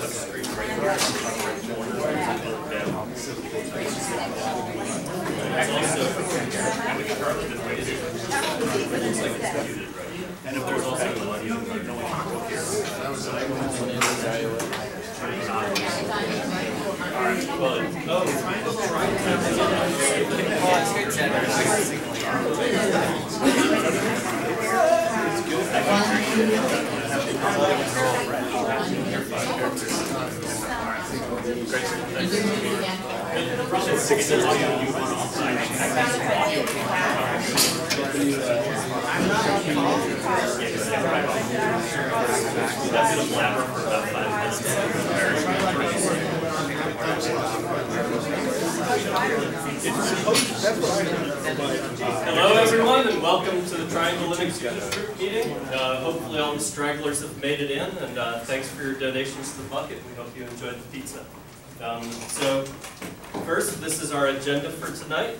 And if there's also no one here. Hello everyone, and welcome to the Triangle Linux Users Group meeting. Hopefully all the stragglers have made it in, and thanks for your donations to the bucket. We hope you enjoyed the pizza. So first, this is our agenda for tonight.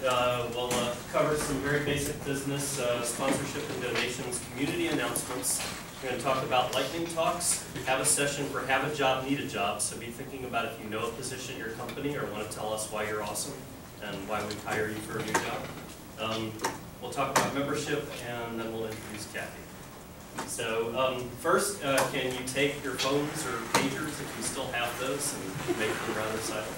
We'll cover some very basic business, sponsorship and donations, community announcements. We're going to talk about lightning talks. We have a session for Have a Job, Need a Job, so be thinking about if you know a position in your company or want to tell us why you're awesome and why we hire you for a new job. We'll talk about membership, and then we'll introduce Cathy. So first, can you take your phones or pagers, if you still have those, and make them rather silent?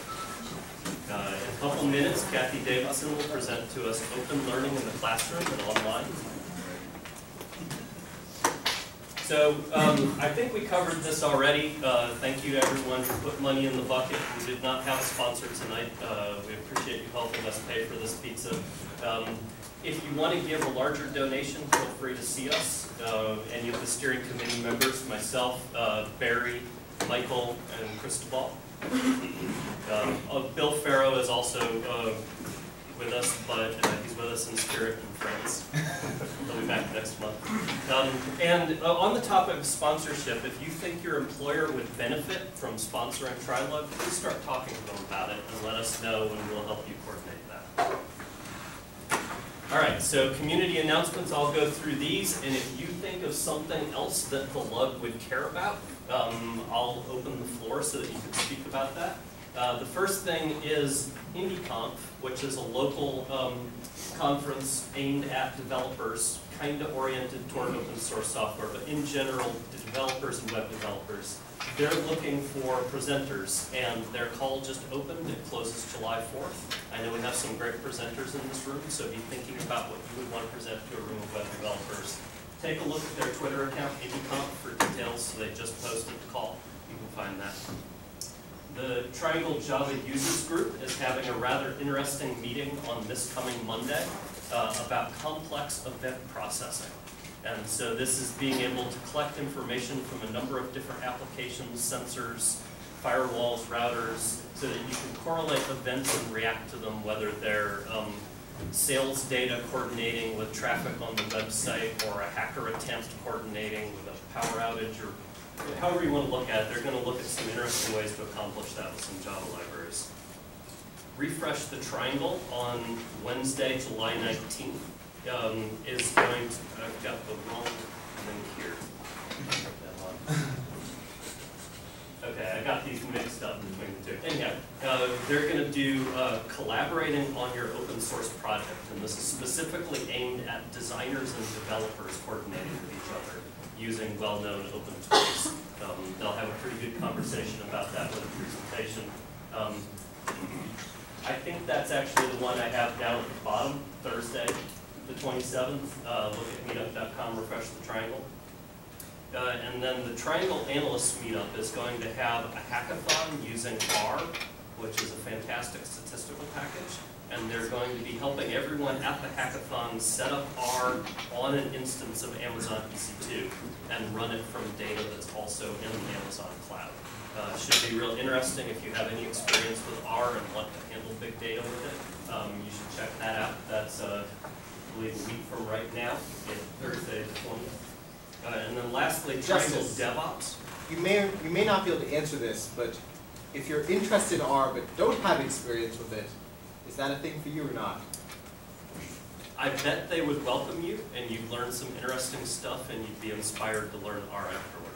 In a couple minutes, Cathy Davidson will present to us open learning in the classroom and online. So I think we covered this already. Thank you everyone who put money in the bucket. We did not have a sponsor tonight. We appreciate you helping us pay for this pizza. If you want to give a larger donation, feel free to see us. Any of the steering committee members, myself, Barry, Michael, and Cristobal. Bill Farrow is also with us, but he's with us in spirit in France. He'll be back next month. And on the topic of sponsorship, if you think your employer would benefit from sponsoring TriLUG, please start talking to them about it and let us know, and we'll help you coordinate that. All right, so community announcements, I'll go through these, and if you think of something else that the LUG would care about, I'll open the floor so that you can speak about that. The first thing is IndieConf, which is a local conference aimed at developers, kind of oriented toward open source software, but in general, developers and web developers. They're looking for presenters, and their call just opened. It closes July 4th. I know we have some great presenters in this room, so be thinking about what you would want to present to a room of web developers. Take a look at their Twitter account, IndieConf, for details. So they just posted the call. You can find that. The Triangle Java Users Group is having a rather interesting meeting on this coming Monday about complex event processing. And so this is being able to collect information from a number of different applications, sensors, firewalls, routers, so that you can correlate events and react to them, whether they're sales data coordinating with traffic on the website or a hacker attempt coordinating with a power outage, or however you want to look at it. They're going to look at some interesting ways to accomplish that with some Java libraries. Refresh the Triangle on Wednesday, July 19th. Is going to, I've got the wrong link here. Okay, I got these mixed up between the two. Anyhow, they're going to do collaborating on your open source project, and this is specifically aimed at designers and developers coordinating with each other using well-known open tools. They'll have a pretty good conversation about that with a presentation. I think that's actually the one I have down at the bottom, Thursday, the 27th. Look at meetup.com, refresh the Triangle. And then the Triangle Analysts Meetup is going to have a hackathon using R, which is a fantastic statistical package. And they're going to be helping everyone at the hackathon set up R on an instance of Amazon EC2 and run it from data that's also in the Amazon cloud. Should be real interesting if you have any experience with R and want to handle big data with it. You should check that out. That's, I believe, a week from right now, Thursday the 20th. And then lastly, Triangle DevOps. You may not be able to answer this, but if you're interested in R but don't have experience with it, is that a thing for you or not? I bet they would welcome you, and you'd learn some interesting stuff, and you'd be inspired to learn R afterward.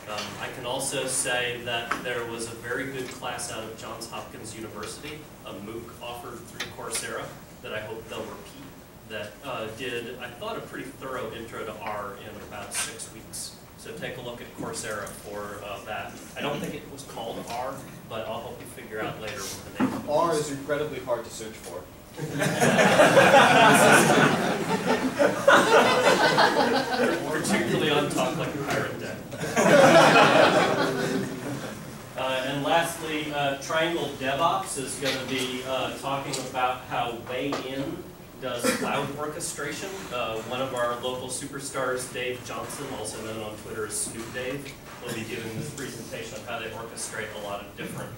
I can also say that there was a very good class out of Johns Hopkins University, a MOOC offered through Coursera that I hope they'll repeat, that did, I thought, a pretty thorough intro to R in about 6 weeks. So take a look at Coursera for that. I don't think it was called R, but I'll help you figure out later what the name of it R was. is incredibly hard to search for. Particularly on Talk Like a Pirate Day. And lastly, Triangle DevOps is going to be talking about how Way-In does cloud orchestration. One of our local superstars, Dave Johnson, also known on Twitter as Snoop Dave, will be giving this presentation of how they orchestrate a lot of different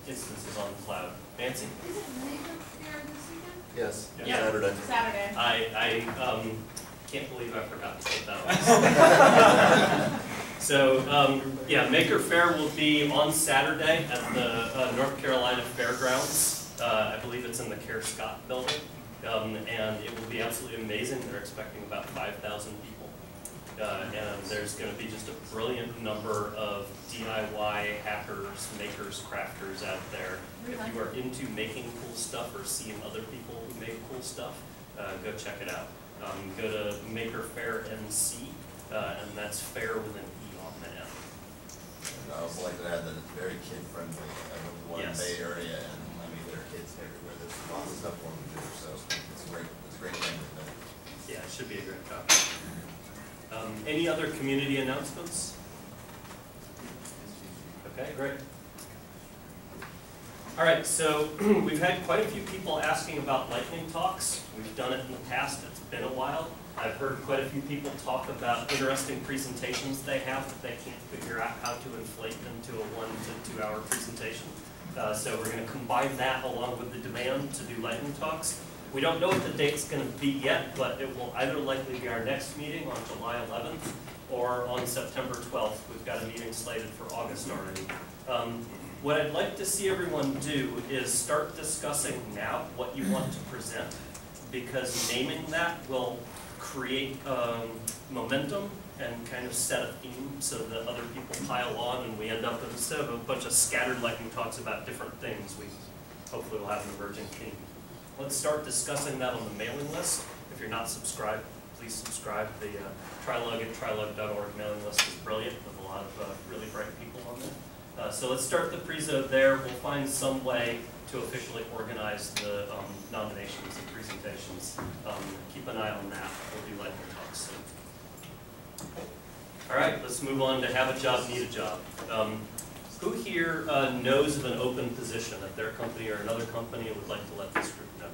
instances on the cloud. Nancy? Is it Maker Fair this weekend? Yes, Yeah. Saturday. Saturday. I can't believe I forgot to put that on. So, yeah, Maker Fair will be on Saturday at the North Carolina Fairgrounds. I believe it's in the Care Scott building, and it will be absolutely amazing. They're expecting about 5,000 people. And there's going to be just a brilliant number of DIY hackers, makers, crafters out there. If you are into making cool stuff or seeing other people who make cool stuff, go check it out. Go to Maker Fair NC, and that's fair with an E on the end. And I also like to add that it's very kid-friendly. I know the one in the Bay Area, and I mean, there are kids everywhere. There's lots of stuff for them to do, so it's a great thing. Yeah, it should be a great talk. Any other community announcements? Okay, great. All right, so we've had quite a few people asking about lightning talks. We've done it in the past. It's been a while. I've heard quite a few people talk about interesting presentations they have that they can't figure out how to inflate into a 1 to 2 hour presentation. So we're going to combine that along with the demand to do lightning talks. We don't know what the date's going to be yet, but it will either likely be our next meeting on July 11th or on September 12th. We've got a meeting slated for August already. What I'd like to see everyone do is start discussing now what you want to present, because naming that will create momentum and kind of set a theme so that other people pile on and we end up, instead of a bunch of scattered lightning talks about different things, we hopefully will have an emerging theme. Let's start discussing that on the mailing list. If you're not subscribed, please subscribe. The TriLUG at trilug.org mailing list is brilliant with a lot of really bright people on there. So let's start the prezo there. We'll find some way to officially organize the nominations and presentations. Keep an eye on that. We'll do lightning talks soon. All right, let's move on to have a job, need a job. Who here knows of an open position at their company or another company and would like to let this group know?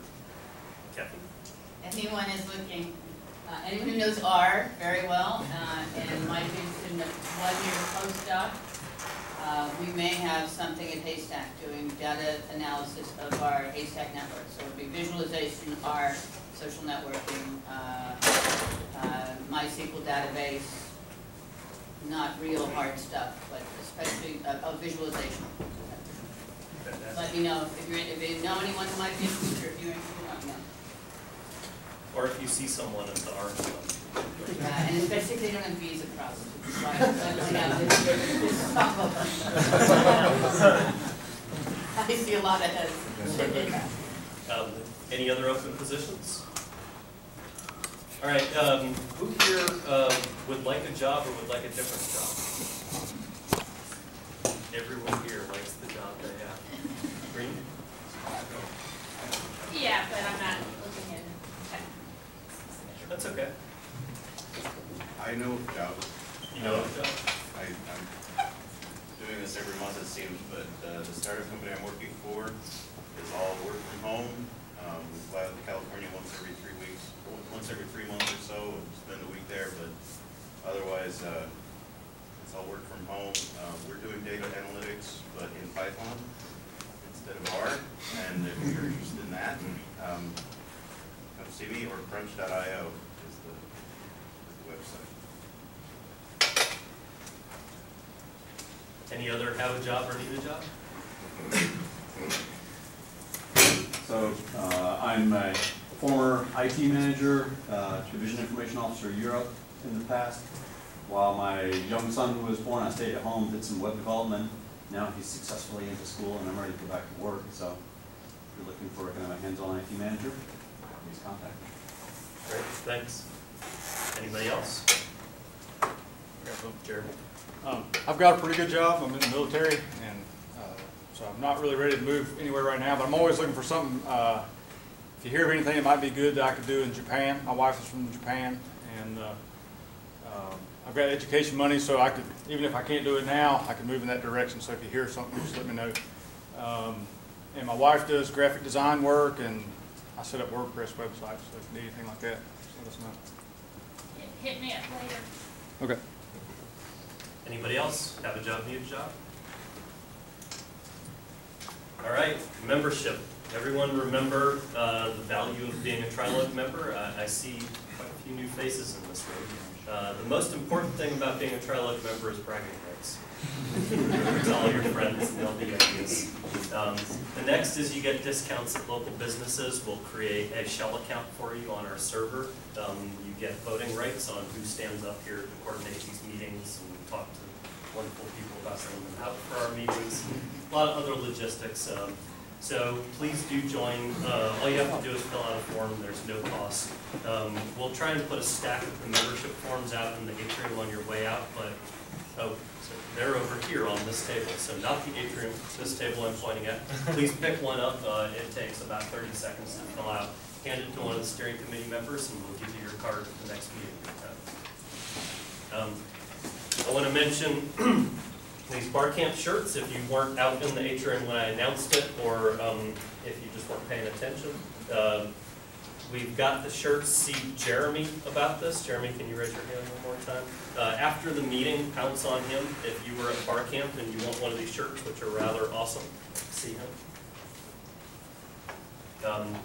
Cathy? Anyone is looking, anyone who knows R very well and might be interested in a one-year postdoc, we may have something at Haystack doing data analysis of our Haystack network. So it would be visualization, R, social networking, MySQL database, not real hard stuff, but especially a visualization. Let me know if you know anyone who might be interested, or if you're interested, let me know. Or if you see someone at the art club. And especially if they don't have visa problems. I see a lot of heads. Any other open positions? All right, who here would like a job or would like a different job? Everyone here likes the job they have. Green? Yeah, but I'm not looking in tech. That's okay. I know of jobs. You know a job? I'm doing this every month, it seems, but the startup company I'm working for is all work from home. We fly out to California once every 3 months or so, and spend a week there, but otherwise it's all work from home. We're doing data analytics, but in Python instead of R, and if you're interested in that, come see me, or crunch.io is the website. Any other have a job or need a job? So I'm a former IT manager, Division Information Officer Europe in the past. while my young son was born, I stayed at home, did some web development. Now he's successfully into school and I'm ready to go back to work. So if you're looking for kind of a hands-on IT manager, please contact me. Great, thanks. Anybody else? Jared. I've got a pretty good job. I'm in the military, and so I'm not really ready to move anywhere right now, but I'm always looking for something. If you hear of anything that might be good that I could do in Japan, my wife is from Japan, and I've got education money, so I could, even if I can't do it now, I could move in that direction. So if you hear something, just let me know. And my wife does graphic design work, and I set up WordPress websites, so if you need anything like that, just let us know. Hit me up later. Okay. Anybody else have a job, need a job? All right, membership. Everyone remember the value of being a TriLUG member? I see quite a few new faces in this room. The most important thing about being a TriLUG member is bragging rights. Tell your friends and they'll be envious. The next is you get discounts at local businesses. We'll create a shell account for you on our server. You get voting rights on who stands up here to coordinate these meetings and talk to wonderful people about sending them out for our meetings. A lot of other logistics. So please do join. All you have to do is fill out a form. There's no cost. We'll try and put a stack of the membership forms out in the atrium on your way out, but so they're over here on this table. So not the atrium, this table I'm pointing at. Please pick one up. It takes about 30 seconds to fill out. Hand it to one of the steering committee members, and we'll give you your card at the next meeting. I want to mention these bar camp shirts. If you weren't out in the atrium when I announced it, or if you just weren't paying attention, we've got the shirts. See Jeremy about this. Jeremy, can you raise your hand one more time? After the meeting, pounce on him if you were at bar camp and you want one of these shirts, which are rather awesome. See him.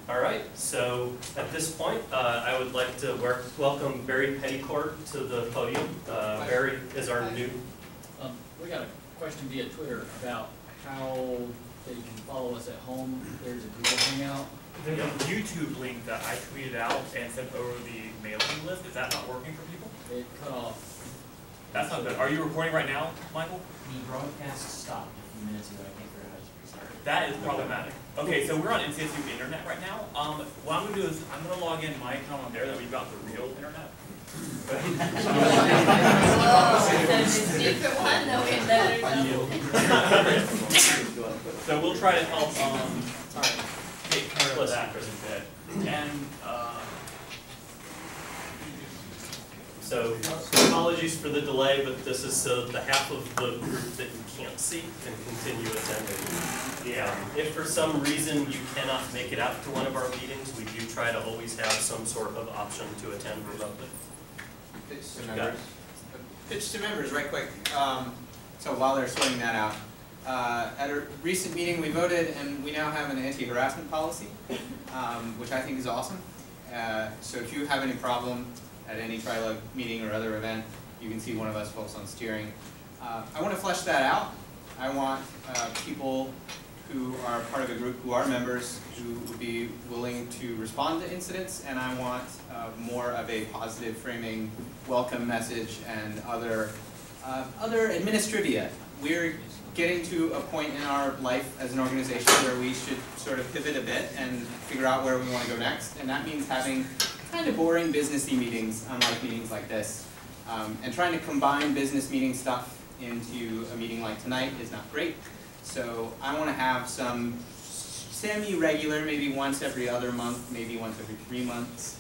All right, so at this point, I would like to welcome Barry Petticord to the podium. Barry is our new... We got a question via Twitter about how they can follow us at home. There's a Google Hangout. There's a YouTube link that I tweeted out and sent over the mailing list. Is that not working for people? It cut off. That's not good. Are you recording right now, Michael? The broadcast stopped a few minutes ago. I can't figure out how to restart it. That is problematic. Okay, so we're on NCSU internet right now. What I'm going to do is I'm going to log in my account on there that we've got the real internet. Whoa, the secret one, though, it better. So we'll try to help take care of that in a bit. And So apologies for the delay, but this is the half of the group that you can't see and continue attending. Yeah. If for some reason you cannot make it out to one of our meetings, we do try to always have some sort of option to attend remotely. Pitch to members. Pitch to members, right quick. So while they're sorting that out, at a recent meeting we voted and we now have an anti-harassment policy, which I think is awesome. So if you have any problem at any TriLUG meeting or other event, you can see one of us folks on steering. I want to flesh that out. I want people who are part of a group who are members who would be willing to respond to incidents, and I want more of a positive framing, welcome message, and other administrivia. We're getting to a point in our life as an organization where we should sort of pivot a bit and figure out where we want to go next, and that means having kind of boring businessy meetings, unlike meetings like this. And trying to combine business meeting stuff into a meeting like tonight is not great. So I want to have some semi-regular, maybe once every other month, maybe once every 3 months,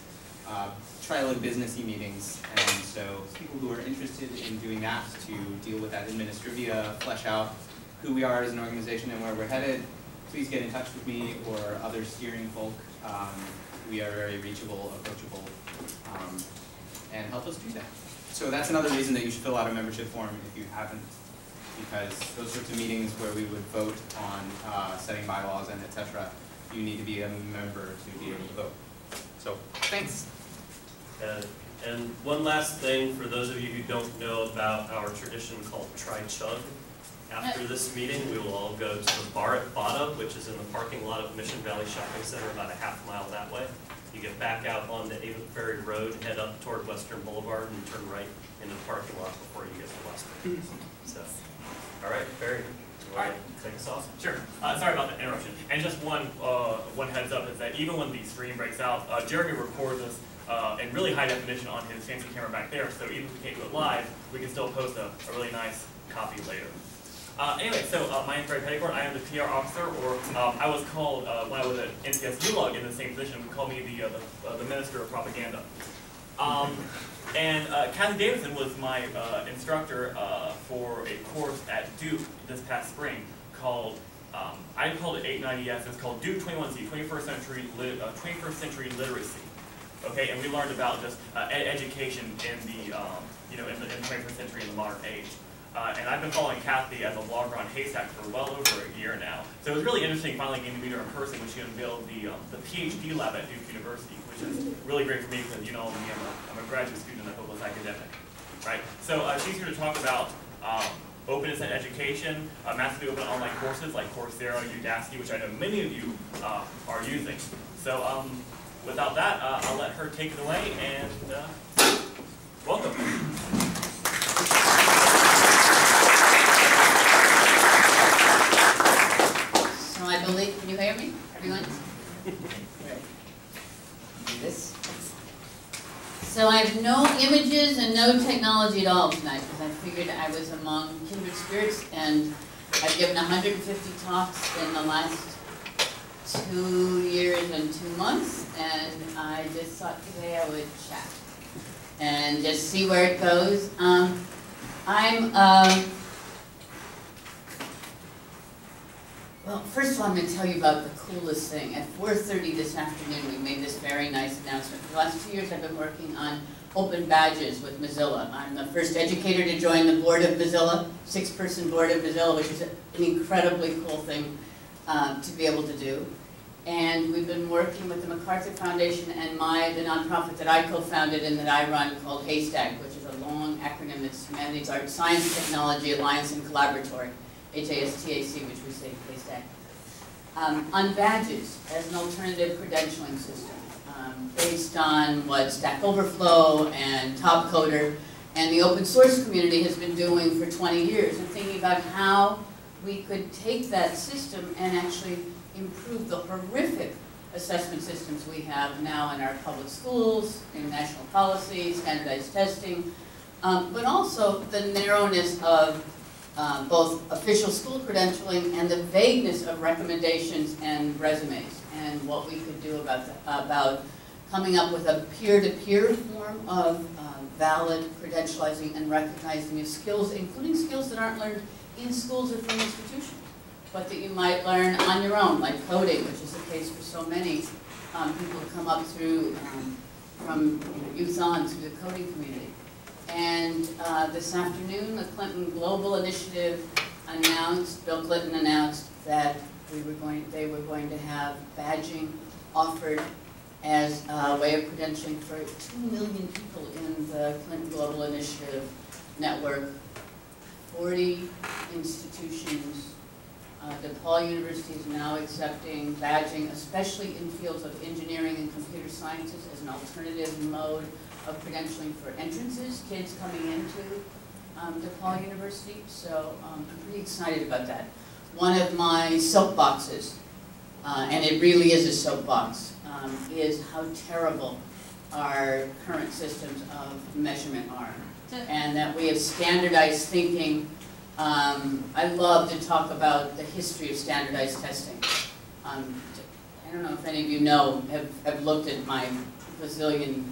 TriLUG businessy meetings. And so people who are interested in doing that to deal with that administrivia, flesh out who we are as an organization and where we're headed, please get in touch with me or other steering folk. We are very reachable, approachable, and help us do that. So that's another reason that you should fill out a membership form if you haven't, because those sorts of meetings where we would vote on setting bylaws and etc., you need to be a member to be able to vote. So, thanks. And one last thing for those of you who don't know about our tradition called TriChug. After this meeting, we will all go to the bar at Bada, which is in the parking lot of Mission Valley Shopping Center, about a half mile that way. You get back out on the Avon Ferry Road, head up toward Western Boulevard, and turn right into the parking lot before you get to Western. So, all right, Barry, you want to take us off? Sure. Sorry about the interruption. And just one heads up is that even when the stream breaks out, Jeremy records us in really high definition on his fancy camera back there, so even if we can't do it live, we can still post a really nice copy later. Anyway, so my name is Barry Petticourt. I am the PR officer, or I was called, when I was at TriLUG in the same position, called me the Minister of Propaganda. Cathy Davidson was my instructor for a course at Duke this past spring called, I called it 890S, it's called Duke 21C, 21st Century Literacy. Okay, and we learned about just education in the, in the 21st century, in the modern age. And I've been following Cathy as a blogger on Haystack for well over a year now. So it was really interesting finally getting to meet her in person when she unveiled the PhD lab at Duke University, which is really great for me because, you know, I'm a graduate student and a hopeless academic, right? So she's here to talk about openness in education, massively open online courses like Coursera, Udacity, which I know many of you are using. So without that, I'll let her take it away, and welcome. So I believe, can you hear me, everyone? This. So I have no images and no technology at all tonight, because I figured I was among kindred spirits, and I've given 150 talks in the last 2 years and 2 months, and I just thought today I would chat and just see where it goes. Well, first of all, I'm going to tell you about the coolest thing. At 4:30 this afternoon, we made this very nice announcement. For the last 2 years, I've been working on open badges with Mozilla. I'm the first educator to join the board of Mozilla, 6-person board of Mozilla, which is an incredibly cool thing to be able to do. And we've been working with the MacArthur Foundation and the nonprofit that I co-founded and that I run called Haystack, which is a long acronym that's Humanities, Art, Science, Technology, Alliance, and Collaboratory. HASTAC, which we say Haystack, on badges as an alternative credentialing system based on what Stack Overflow and Topcoder and the open source community has been doing for 20 years, and thinking about how we could take that system and actually improve the horrific assessment systems we have now in our public schools, in national policy, standardized testing, but also the narrowness of both official school credentialing and the vagueness of recommendations and resumes, and what we could do about coming up with a peer-to-peer form of valid credentializing and recognizing of skills, including skills that aren't learned in schools or from institutions, but that you might learn on your own, like coding, which is the case for so many people who come up through from youth on through the coding community. And this afternoon, the Clinton Global Initiative announced, Bill Clinton announced that they were going to have badging offered as a way of credentialing for 2 million people in the Clinton Global Initiative network. 40 institutions. DePaul University is now accepting badging, especially in fields of engineering and computer sciences, as an alternative mode of credentialing for entrances, kids coming into DePaul University. So I'm pretty excited about that. One of my soapboxes, and it really is a soapbox, is how terrible our current systems of measurement are. And that we have standardized thinking. I love to talk about the history of standardized testing. I don't know if any of you know, have looked at my bazillion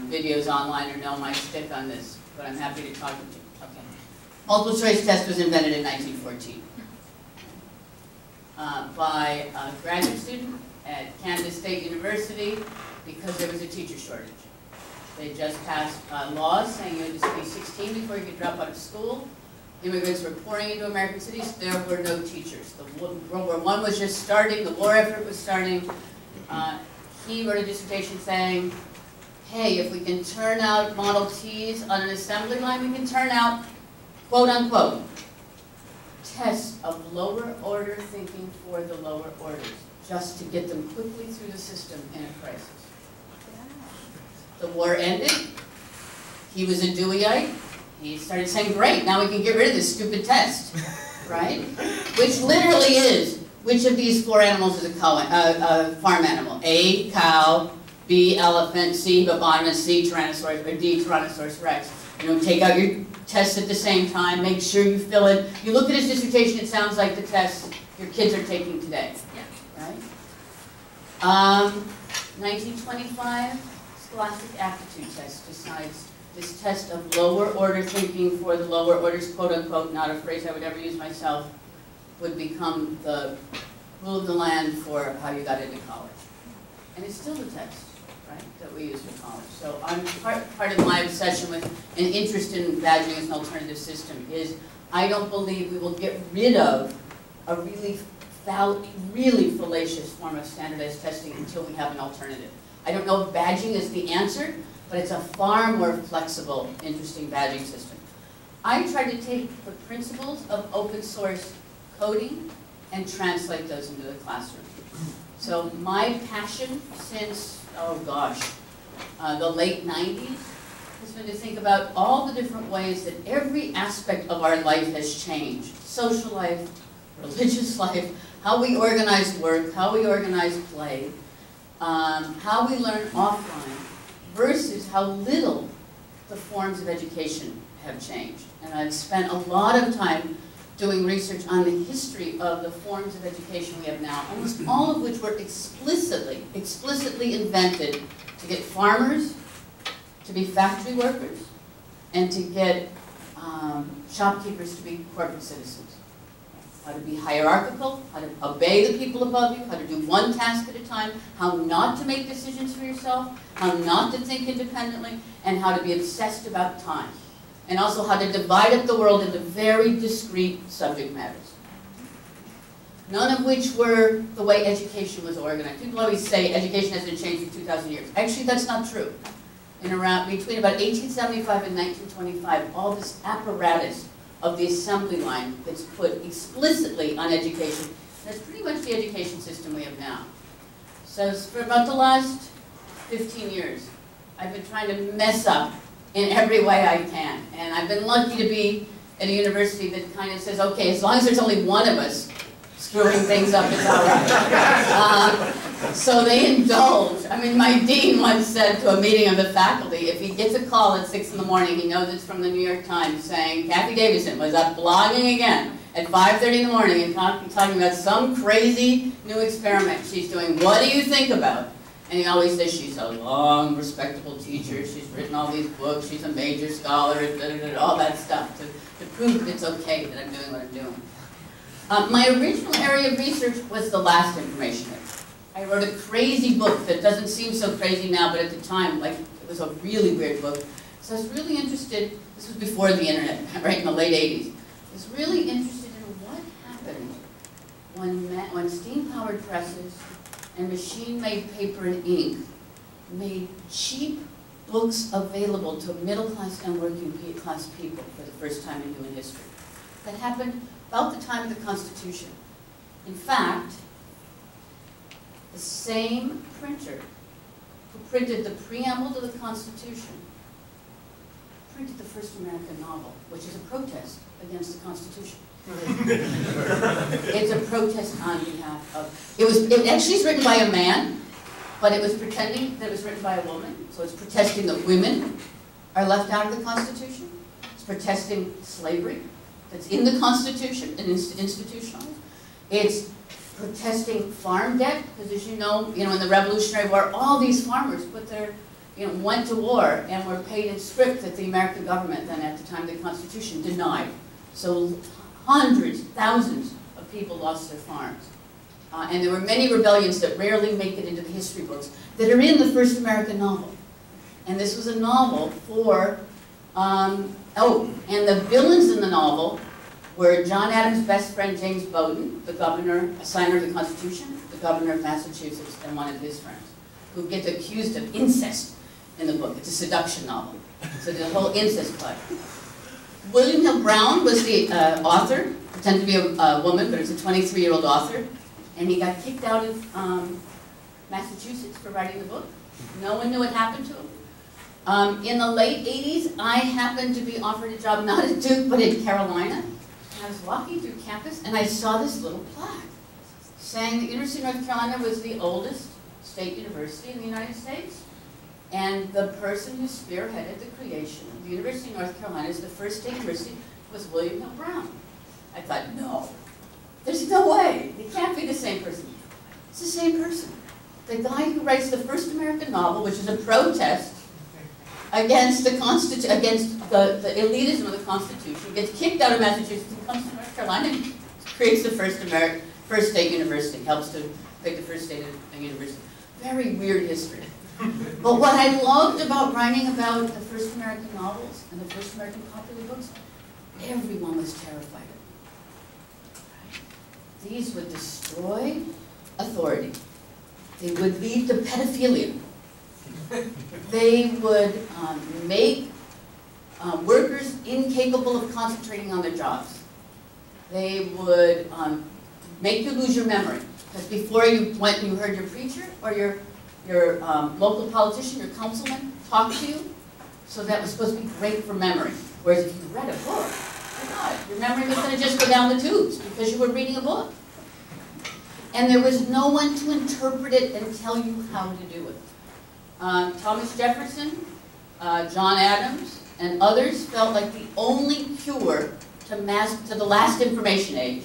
videos online or know my stick on this, but I'm happy to talk to you. Okay. Multiple choice test was invented in 1914 by a graduate student at Kansas State University because there was a teacher shortage. They just passed laws saying you had to be 16 before you could drop out of school. Immigrants were pouring into American cities. There were no teachers. World War I was just starting. The war effort was starting. He wrote a dissertation saying, hey, if we can turn out Model Ts on an assembly line, we can turn out, quote unquote, tests of lower order thinking for the lower orders. just to get them quickly through the system in a crisis. The war ended. He was a Deweyite. He started saying, great, now we can get rid of this stupid test, right? Which literally is, which of these 4 animals is a farm animal? A, cow, B, elephant, C, hippopotamus, C, Tyrannosaurus, or D, Tyrannosaurus rex. You know, take out your tests at the same time, make sure you fill it. You look at his dissertation, it sounds like the tests your kids are taking today, right? 1925, Scholastic Aptitude Test decides this test of lower order thinking for the lower orders, quote unquote, not a phrase I would ever use myself, would become the rule of the land for how you got into college. And it's still the test, right, that we use for college. So I'm part of my obsession with an interest in badging as an alternative system is I don't believe we will get rid of a really fallacious form of standardized testing until we have an alternative. I don't know if badging is the answer, but it's a far more flexible, interesting badging system. I tried to take the principles of open source coding and translate those into the classroom. So my passion since, oh gosh, the late 90s has been to think about all the different ways that every aspect of our life has changed. Social life, religious life, how we organize work, how we organize play, how we learn offline, versus how little the forms of education have changed. And I've spent a lot of time doing research on the history of the forms of education we have now, almost all of which were explicitly invented to get farmers to be factory workers and to get shopkeepers to be corporate citizens. How to be hierarchical, how to obey the people above you, how to do one task at a time, how not to make decisions for yourself, how not to think independently, and how to be obsessed about time. And also how to divide up the world into very discrete subject matters. None of which were the way education was organized. People always say education hasn't changed for 2,000 years. Actually, that's not true. Between about 1875 and 1925, all this apparatus of the assembly line that's put explicitly on education. That's pretty much the education system we have now. So for about the last 15 years, I've been trying to mess up in every way I can. And I've been lucky to be at a university that kind of says, okay, as long as there's only one of us screwing things up, it's all right. So they indulge. I mean, my dean once said to a meeting of the faculty, if he gets a call at 6 in the morning, he knows it's from the New York Times saying, Cathy Davidson was up blogging again at 5:30 in the morning and talking about some crazy new experiment she's doing. What do you think about? And he always says she's a long, respectable teacher. She's written all these books. She's a major scholar, all that stuff to prove that it's okay that I'm doing what I'm doing. My original area of research was the last information age. I wrote a crazy book that doesn't seem so crazy now, but at the time, like, it was a really weird book. So I was really interested, this was before the internet, right in the late 80s. I was really interested in what happened when steam-powered presses and machine-made paper and ink made cheap books available to middle-class and working-class people for the first time in human history. That happened about the time of the Constitution. In fact, the same printer who printed the preamble to the Constitution printed the first American novel, which is a protest against the Constitution. It's a protest on behalf of, it actually is written by a man, but it was pretending that it was written by a woman. So it's protesting that women are left out of the Constitution. It's protesting slavery that's in the Constitution and institutionalized. It's protesting farm debt, because as you know, in the Revolutionary War, all these farmers put their, went to war and were paid in scrip that the American government then at the time of the Constitution denied. So hundreds, thousands of people lost their farms. And there were many rebellions that rarely make it into the history books that are in the first American novel. And this was a novel for, and the villains in the novel were John Adams' best friend James Bowdoin, the governor, a signer of the Constitution, the governor of Massachusetts, and one of his friends, who gets accused of incest in the book. It's a seduction novel. So there's a whole incest play. William Hill Brown was the author, pretended to be a woman, but it's a 23-year-old author. and he got kicked out of Massachusetts for writing the book. No one knew what happened to him. In the late 80s, I happened to be offered a job not at Duke, but in Carolina. I was walking through campus, and I saw this little plaque saying the University of North Carolina was the oldest state university in the United States. And the person who spearheaded the creation of the University of North Carolina as the first state university was William Hill Brown. I thought, no, there's no way. It can't be the same person. It's the same person. The guy who writes the first American novel, which is a protest against the the elitism of the Constitution, gets kicked out of Massachusetts and comes to North Carolina and creates the first state university, helps to pick the first state university. Very weird history. But what I loved about writing about the first American novels and the first American popular books, everyone was terrified of them. These would destroy authority. They would lead to pedophilia. They would make workers incapable of concentrating on their jobs. They would make you lose your memory. Because before you went and you heard your preacher or your local politician, your councilman talk to you, so that was supposed to be great for memory. Whereas if you read a book, your memory was going to just go down the tubes because you were reading a book. And there was no one to interpret it and tell you how to do it. Thomas Jefferson, John Adams, and others felt like the only cure to the last information age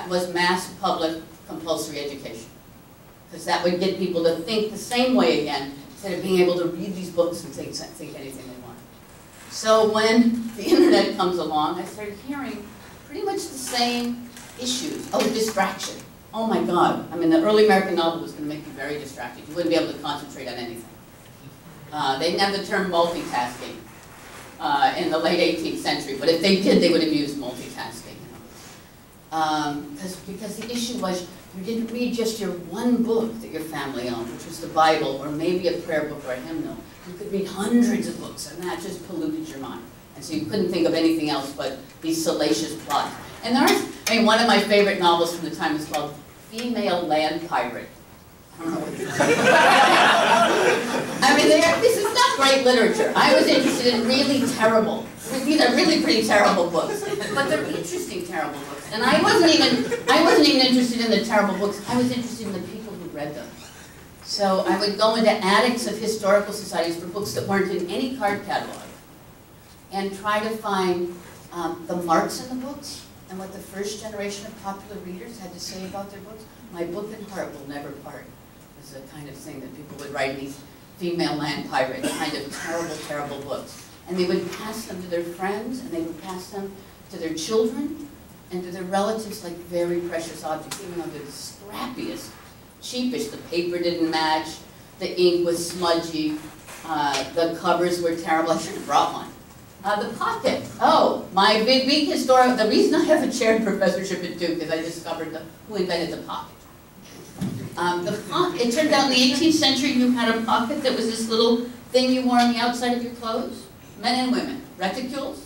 was mass public compulsory education. Because that would get people to think the same way again, instead of being able to read these books and think anything they want. So when the internet comes along, I started hearing pretty much the same issues. Oh, distraction. Oh my God. I mean, the early American novel was going to make you very distracted. You wouldn't be able to concentrate on anything. They didn't have the term multitasking in the late 18th century, but if they did, they would have used multitasking. Because the issue was you didn't read just your one book that your family owned, which was the Bible, or maybe a prayer book or a hymnal. You could read hundreds of books, and that just polluted your mind. And so you couldn't think of anything else but these salacious plots. And one of my favorite novels from the time is called Female Land Pirate. I don't know what I mean, this is not great literature. I was interested in really terrible. These are really pretty terrible books, but they're interesting terrible books. And I wasn't even interested in the terrible books. I was interested in the people who read them. So I would go into attics of historical societies for books that weren't in any card catalog, and try to find the marks in the books and what the first generation of popular readers had to say about their books. My book and heart will never part. Is the kind of thing that people would write in these female land pirate kind of terrible, terrible books. And they would pass them to their friends, and they would pass them to their children, and to their relatives like very precious objects, even though they're the scrappiest, cheapish. The paper didn't match, the ink was smudgy, the covers were terrible. I should have brought one. The pocket. Oh, my big historic, the reason I have a chair professorship at Duke is I discovered who invented the pocket. It turned out in the 18th century you had a pocket that was this little thing you wore on the outside of your clothes, men and women, reticules.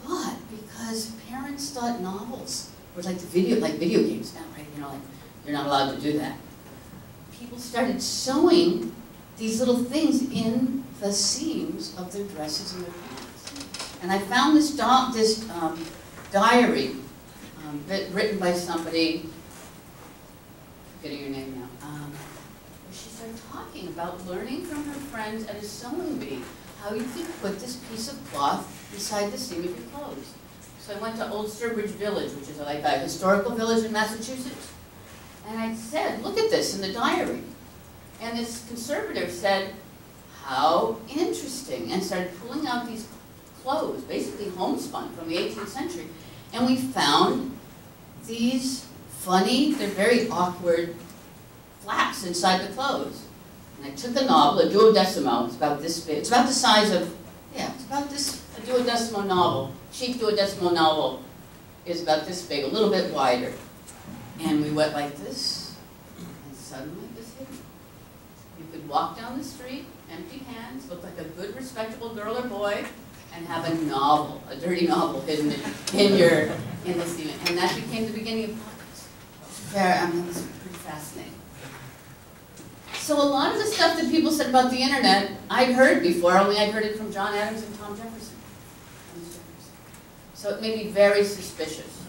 But because parents thought novels were like video games now, right? You know, like you're not allowed to do that. People started sewing these little things in the seams of their dresses and their pants. And I found this diary written by somebody, forgetting your name now, where she started talking about learning from her friends at a sewing bee how you could put this piece of cloth beside the seam of your clothes. So I went to Old Sturbridge Village, which is like a historical village in Massachusetts, and I said, look at this in the diary. And this conservator said, how interesting, and started pulling out these clothes, basically homespun from the 18th century, and we found these funny, they're very awkward flaps inside the clothes. And I took a novel, a duodecimo, it's about this big, it's about the size of, it's about this, a duodecimo novel, cheap duodecimo novel is about this big, a little bit wider. And we went like this, and suddenly it was hidden. You could walk down the street, empty hands, look like a good, respectable girl or boy, and have a novel, a dirty novel hidden in the ceiling. And that became the beginning of pockets. it was pretty fascinating. So a lot of the stuff that people said about the internet, I'd heard before, only I'd heard it from John Adams and Tom Jefferson. So it made me very suspicious.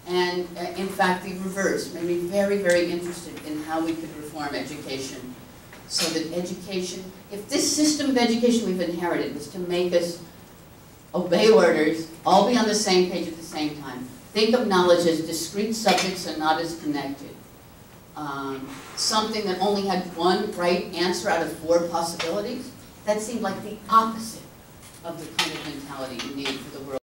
And in fact, the reverse made me very, very interested in how we could reform education. So that education, if this system of education we've inherited was to make us obey orders, all be on the same page at the same time, think of knowledge as discrete subjects and not as connected. Something that only had one right answer out of 4 possibilities, that seemed like the opposite of the kind of mentality you need for the world.